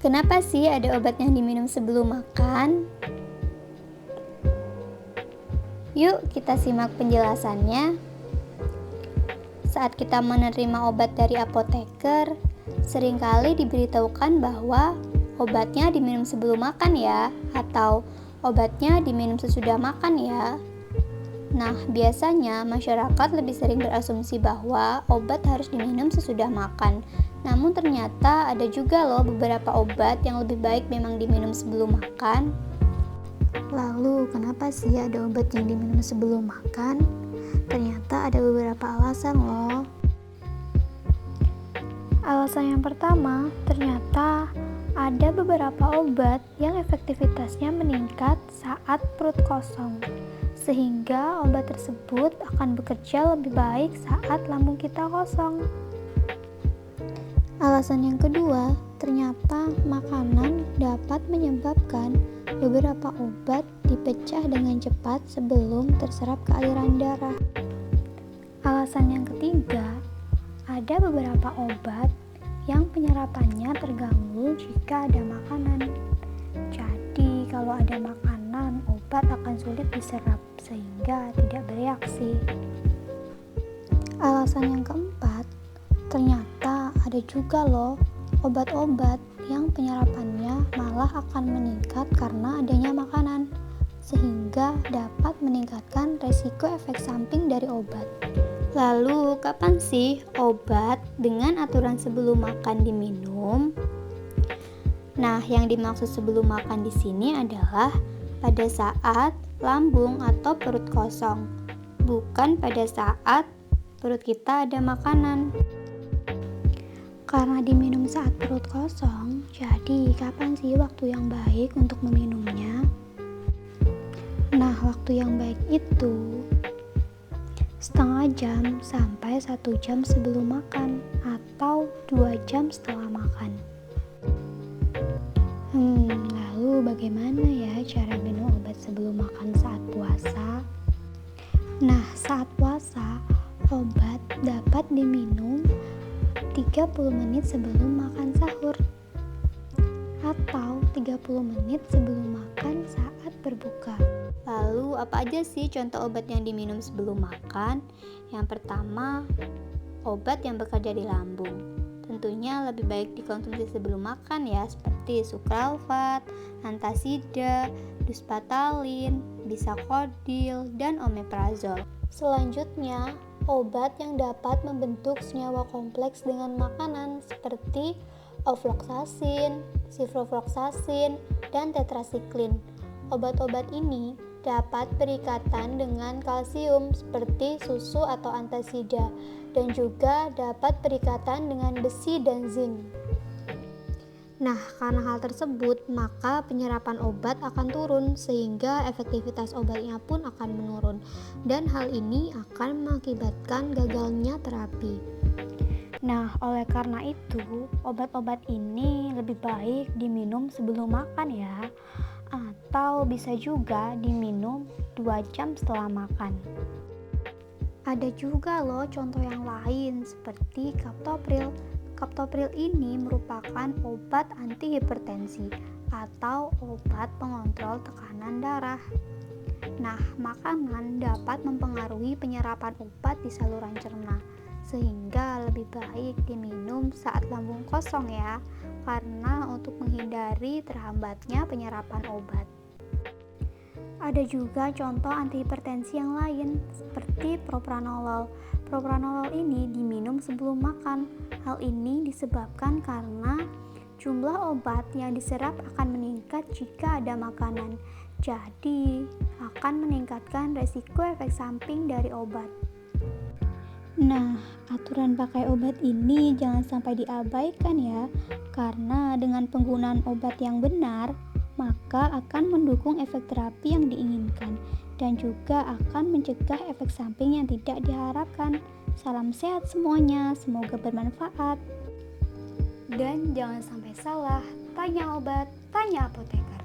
Kenapa sih ada obat yang diminum sebelum makan? Yuk kita simak penjelasannya. Saat kita menerima obat dari apoteker, seringkali diberitahukan bahwa obatnya diminum sebelum makan ya, atau obatnya diminum sesudah makan ya. Nah, biasanya masyarakat lebih sering berasumsi bahwa obat harus diminum sesudah makan. Namun ternyata ada juga loh beberapa obat yang lebih baik memang diminum sebelum makan. Lalu, kenapa sih ada obat yang diminum sebelum makan? Ternyata ada beberapa alasan loh. Alasan yang pertama, ternyata ada beberapa obat yang efektivitasnya meningkat saat perut kosong, sehingga obat tersebut akan bekerja lebih baik saat lambung kita kosong. Alasan yang kedua, ternyata makanan dapat menyebabkan beberapa obat dipecah dengan cepat sebelum terserap ke aliran darah. Alasan yang ketiga, ada beberapa obat yang penyerapannya terganggu jika ada makanan. Jadi, kalau ada makanan, obat akan sulit diserap sehingga tidak bereaksi. Alasan yang keempat, ternyata ada juga loh obat-obat yang penyerapannya malah akan meningkat karena adanya makanan, sehingga dapat meningkatkan resiko efek samping dari obat. Lalu, kapan sih obat dengan aturan sebelum makan diminum? Nah, yang dimaksud sebelum makan di sini adalah pada saat lambung atau perut kosong, bukan pada saat perut kita ada makanan. Karena diminum saat perut kosong, jadi kapan sih waktu yang baik untuk meminumnya? Nah, waktu yang baik itu setengah jam sampai 1 jam sebelum makan atau 2 jam setelah makan. Lalu bagaimana ya cara minum obat sebelum makan saat puasa? Nah, saat puasa, obat dapat diminum 30 menit sebelum makan sahur atau 30 menit sebelum makan saat berbuka. Lalu apa aja sih contoh obat yang diminum sebelum makan? Yang pertama, obat yang bekerja di lambung. Tentunya lebih baik dikonsumsi sebelum makan ya, seperti sukralfat, antasida, duspatalin, bisakodil, dan omeprazol. Selanjutnya, obat yang dapat membentuk senyawa kompleks dengan makanan seperti ofloxacin, ciprofloxacin, dan tetrasiklin. Obat-obat ini dapat berikatan dengan kalsium seperti susu atau antasida dan juga dapat berikatan dengan besi dan zinc. Nah, karena hal tersebut, maka penyerapan obat akan turun sehingga efektivitas obatnya pun akan menurun dan hal ini akan mengakibatkan gagalnya terapi. Nah, oleh karena itu, obat-obat ini lebih baik diminum sebelum makan ya, atau bisa juga diminum 2 jam setelah makan. Ada juga loh contoh yang lain seperti kaptopril. Kaptopril ini merupakan obat antihipertensi atau obat pengontrol tekanan darah. Nah, makanan dapat mempengaruhi penyerapan obat di saluran cerna, sehingga lebih baik diminum saat lambung kosong ya, karena untuk menghindari terhambatnya penyerapan obat. Ada juga contoh antihipertensi yang lain, seperti propranolol. Propranolol ini diminum sebelum makan. Hal ini disebabkan karena jumlah obat yang diserap akan meningkat jika ada makanan. Jadi, akan meningkatkan resiko efek samping dari obat. Nah, aturan pakai obat ini jangan sampai diabaikan ya, karena dengan penggunaan obat yang benar, maka akan mendukung efek terapi yang diinginkan dan juga akan mencegah efek samping yang tidak diharapkan. Salam sehat semuanya, semoga bermanfaat. Dan jangan sampai salah, tanya obat, tanya apoteker.